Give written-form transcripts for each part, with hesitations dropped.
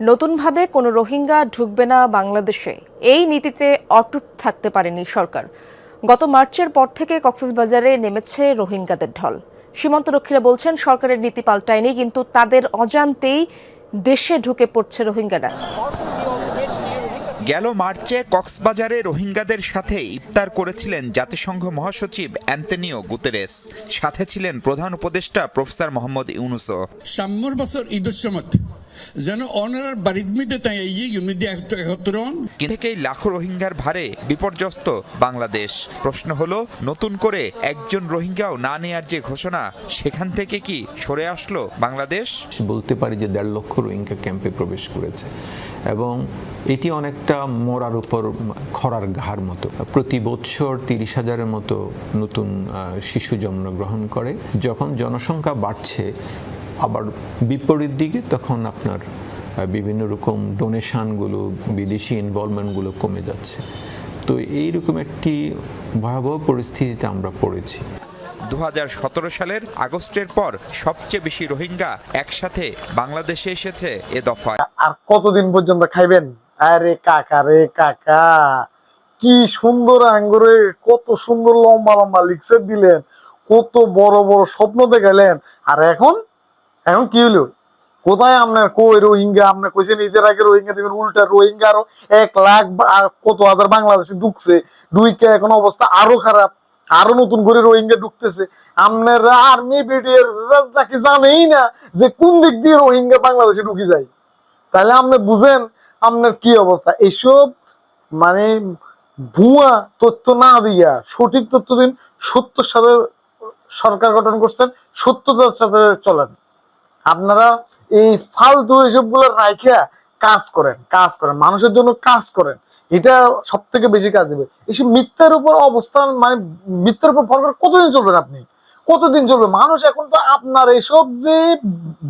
নতুনভাবে কোনো রোহিঙ্গা ঢুকবে না বাংলাদেশে, এই নীতিতে অটুট থাকতে পারেনি সরকার। গত মার্চের পর থেকে কক্সবাজারে নেমেছে রোহিঙ্গাদের ঢল। সীমান্তরক্ষীরা বলছেন সরকারের নীতি পাল্টায়নি, কিন্তু তাদের অজান্তেই দেশে ঢুকে পড়ছে রোহিঙ্গারা। গেল মার্চে কক্সবাজারে রোহিঙ্গাদের সাথে ইফতার করেছিলেন জাতিসংঘ মহাসচিব অ্যান্তনিও গুতেরেস। সাথে ছিলেন প্রধান উপদেষ্টা প্রফেসর মোহাম্মদ ইউনুসও। সাম্যর বছর ঈদের সময় যেন অনার বাড়ির মধ্যে তাই থেকেই লাখো রোহিঙ্গার ভারে বিপর্যস্ত বাংলাদেশ। প্রশ্ন হলো, নতুন করে একজন রোহিঙ্গাও না নেয়ার যে ঘোষণা, সেখান থেকে কি সরে আসলো বাংলাদেশ? বলতে পারি যে 1.5 লক্ষ রোহিঙ্গা ক্যাম্পে প্রবেশ করেছে এবং এটি অনেকটা মরার উপর খরার ঘাড় মতো। প্রতি বছর 30,000-এর মতো নতুন শিশু জন্মগ্রহণ করে। যখন জনসংখ্যা বাড়ছে আবার বিপরীত দিকে, তখন আপনার বিভিন্ন রকম ডোনেশনগুলো, বিদেশি ইনভলভমেন্টগুলো কমে যাচ্ছে। তো এইরকম একটি ভয়াবহ পরিস্থিতিতে আমরা পড়েছি। 2017 সালের আগস্টের পর সবচেয়ে বেশি রোহিঙ্গা একসাথে বাংলাদেশে এসেছে এ দফায়। আর কতদিন পর্যন্ত খাইবেন? আরে কাকা রে কাকা, কি সুন্দর আঙ্গুরে, কত সুন্দর লম্বা লম্বা লিখছে দিলেন, কত বড় বড় স্বপ্ন দেখালেন। আর এখন কি হলো? কোথায় আপনার কই রোহিঙ্গা? আপনার কইছেন ঈদের আগে রোহিঙ্গা দিবেন, উল্টা রোহিঙ্গা আরো 1 লাখ কত হাজার বাংলাদেশে ঢুকছে, ঢুইকে এখন অবস্থা আরো খারাপ, আরো নতুন করে রোহিঙ্গা ঢুকতেছে। আপনার আর্মি বিডিআর নাকি জানেই না যে কোন দিক দিয়ে রোহিঙ্গা বাংলাদেশে ঢুকে যায়। তাহলে আপনি বুঝেন আপনার কি অবস্থা। এইসব মানে ভুয়া তথ্য না দিয়া সঠিক তথ্য দিন। সত্যের সাথে সরকার গঠন করছেন, সত্যতার সাথে চলেন। আপনারা এই ফালতু এসব গুলো রাইখা কাজ করেন, মানুষের জন্য কাজ করেন। এটা সব থেকে বেশি কাজ দেবে। এইসব মিথ্যার উপর অবস্থান, মানে মিথ্যার উপর ভর করে কতদিন চলবেন আপনি? কতদিন চলবে মানুষ? এখন তো আপনার এইসব যে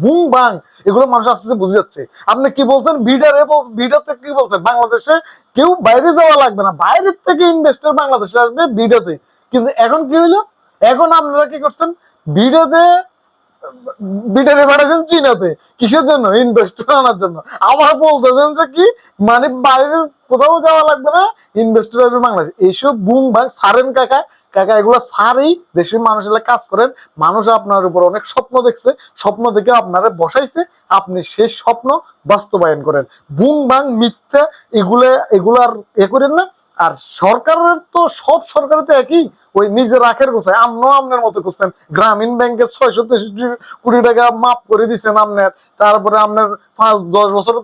বুম বাং, এগুলো মানুষ আস্তে আস্তে বুঝে যাচ্ছে। আপনি কি বলছেন? ভিডাতে কি বলছেন? বাংলাদেশে কেউ বাইরে যাওয়া লাগবে না, বাইরের থেকে ইনভেস্টর বাংলাদেশে আসবে ভিডাতে। কিন্তু এখন কি হইলো? এখন আপনারা কি করছেন? ভিডারে পাঠাচ্ছেন চীনাতে। কিসের জন্য? ইনভেস্টর আনার জন্য। আবার বলতেছেন যে কি, মানে বাইরে কোথাও যাওয়া লাগবে না, ইনভেস্টর আসবে বাংলাদেশ। এইসব বুম ভাই সারেন কাকা, এগুলো সারেই দেশের মানুষের কাজ করেন। মানুষ আপনার উপর অনেক স্বপ্ন দেখছে, স্বপ্ন দেখে আপনারা বসাইছে, আপনি সেই স্বপ্ন বাস্তবায়ন করেন। বুম বাং মিথ্যা এগুলো আর করেন না। আর সরকারের তো সব সরকারের তো একই, ওই নিজের রাখের গোছায়। আমরাও আপনার মতো করছেন, গ্রামীণ ব্যাংকে 663 কোটি টাকা মাফ করে দিচ্ছেন আপনার। তারপরে আপনার 5-10 বছর